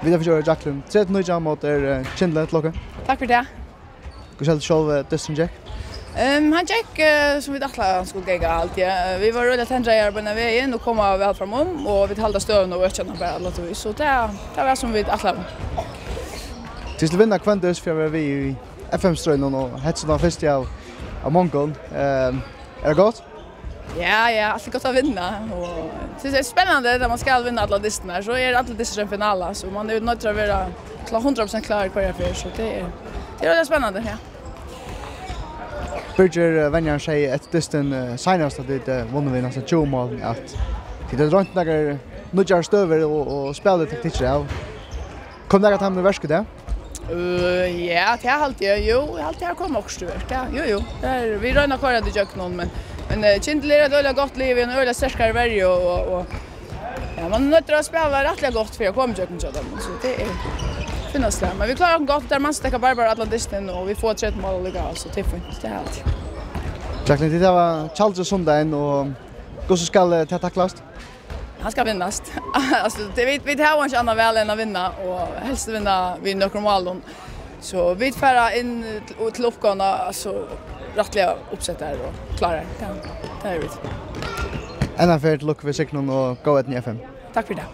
Vi har försökt Jacqueline. 13 mot Kindle klocka. Tack för det. Hur själv själv Dustin Jack? Han gick som vi dachtade han skulle gå allt. Ja. Vi var rullat händra på den vägen och komma väl fram och vi hållde stövn och ökade bara alla två. Så det var som vi dachtade. Tills vinna kvantus för vi i FM-ströjen och hetsarna först av Mongol. Är det gott? Ja, alltid gott att vinna. Och det är spännande när man ska vinna alla disterna. Så är det alltid dister en final. Så man är nöjd att vara 100% klar kvar för. Så det är spännande, ja. Birger Venjan säger ett disten senast att det vunnit vi nästan 20 mål att det runt några nudjar stöver och spelar taktik av. Kom det att han med värsket det? Ja, det är alltid alltid har kommit också stört. Ja, jo. Vi rönar kvar det jag någon men Kindle är ett gott liv en öle starkare värje och ja, man nötter att spela rätt gott för att komma till så det är finnas det. Men vi klarar gott där man stäcker bara Atlantisten och vi får 30 mål legal så det är fint. Det är allt. Jacqueline, det var Charles Sundagen och hur ska det tacklas? Han ska vinnas. Alltså vi tar inte annat väl än att vinna och helst vinna vid några mål. Så vi färra in till uppgången alltså rättliga uppsättare och klarar. Det är det. En affär till Luke för Signon och gå ett i FM. Tack för det.